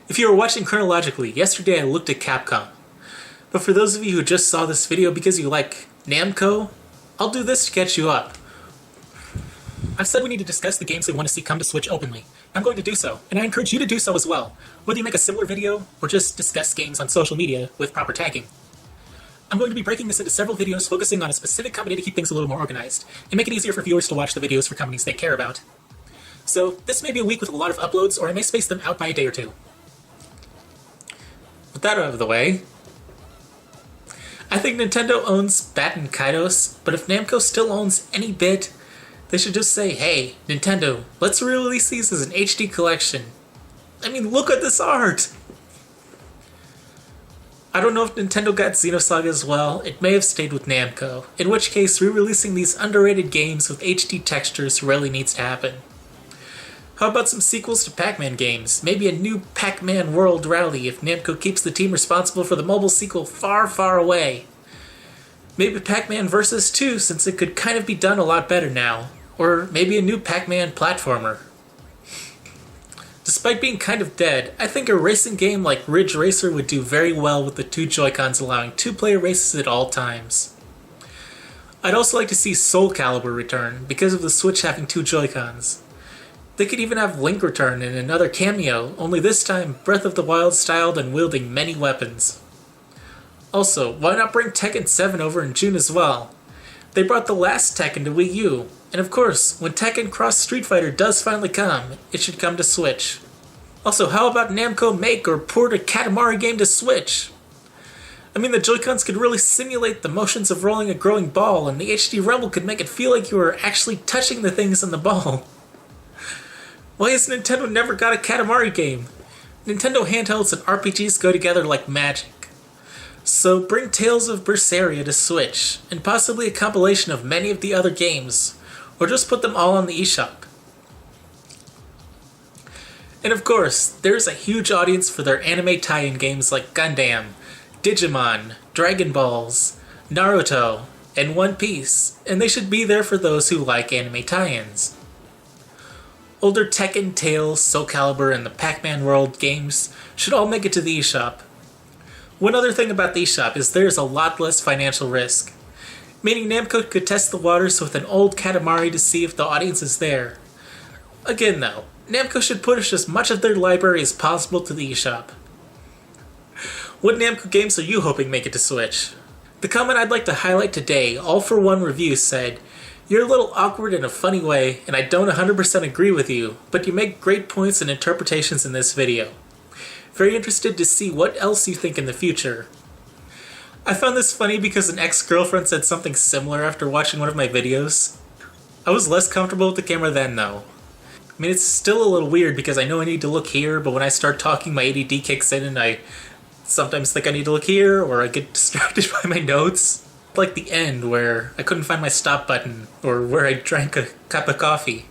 If you are watching chronologically, yesterday I looked at Capcom. But for those of you who just saw this video because you like Namco, I'll do this to catch you up. I've said we need to discuss the games we want to see come to Switch openly. I'm going to do so, and I encourage you to do so as well, whether you make a similar video or just discuss games on social media with proper tagging. I'm going to be breaking this into several videos focusing on a specific company to keep things a little more organized, and make it easier for viewers to watch the videos for companies they care about. So this may be a week with a lot of uploads, or I may space them out by a day or two. With that out of the way, I think Nintendo owns Baten Kaitos, but if Namco still owns any bit, they should just say, hey, Nintendo, let's re-release these as an HD collection. I mean, look at this art! I don't know if Nintendo got Xenosaga as well, it may have stayed with Namco, in which case re-releasing these underrated games with HD textures really needs to happen. How about some sequels to Pac-Man games? Maybe a new Pac-Man World Rally if Namco keeps the team responsible for the mobile sequel far, far away. Maybe Pac-Man vs. 2 since it could kind of be done a lot better now. Or maybe a new Pac-Man platformer. Despite being kind of dead, I think a racing game like RidgeRacer would do very well with the two Joy-Cons allowing two-player races at all times. I'd also like to see SoulCalibur return because of the Switch having two Joy-Cons. They could even have Link return in another cameo, only this time Breath of the Wild styled and wielding many weapons. Also, why not bring Tekken 7 over in June as well? They brought the last Tekken to Wii U, and of course, when Tekken Cross Street Fighter does finally come, it should come to Switch. Also, how about Namco make or port a Katamari game to Switch? I mean, the Joy-Cons could really simulate the motions of rolling a growing ball, and the HD Rumble could make it feel like you were actually touching the things in the ball. Why has Nintendo never got a Katamari game? Nintendo handhelds and RPGs go together like magic. So bring Tales of Berseria to Switch, and possibly a compilation of many of the other games, or just put them all on the eShop. And of course, there's a huge audience for their anime tie-in games like Gundam, Digimon, Dragon Balls, Naruto, and One Piece, and they should be there for those who like anime tie-ins. Older Tekken, Tails, SoulCalibur, and the Pac-Man World games should all make it to the eShop. One other thing about the eShop is there's a lot less financial risk, meaning Namco could test the waters with an old Katamari to see if the audience is there. Again though, Namco should push as much of their library as possible to the eShop. What Namco games are you hoping make it to Switch? The comment I'd like to highlight today, All For One Review, said, "You're a little awkward in a funny way, and I don't 100% agree with you, but you make great points and interpretations in this video. Very interested to see what else you think in the future." I found this funny because an ex-girlfriend said something similar after watching one of my videos. I was less comfortable with the camera then though. I mean, it's still a little weird because I know I need to look here, but when I start talking my ADD kicks in and I sometimes think I need to look here, or I get distracted by my notes. Like the end where I couldn't find my stop button, or where I drank a cup of coffee.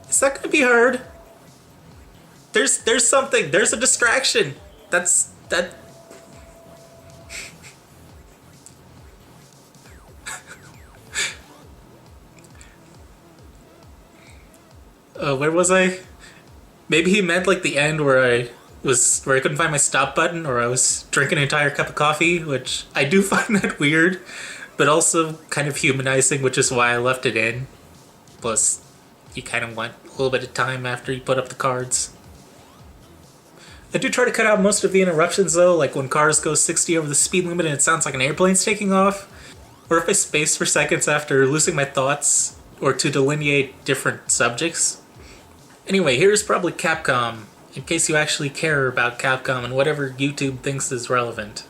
Is that gonna be hard? There's something, there's a distraction. That. Where was I? Maybe he meant like the end where I couldn't find my stop button, or I was drinking an entire cup of coffee, which I do find that weird, but also kind of humanizing, which is why I left it in. Plus, you kind of want a little bit of time after you put up the cards. I do try to cut out most of the interruptions though, like when cars go 60 over the speed limit and it sounds like an airplane's taking off, or if I space for seconds after losing my thoughts, or to delineate different subjects. Anyway, here's probably Capcom, in case you actually care about Capcom and whatever YouTube thinks is relevant.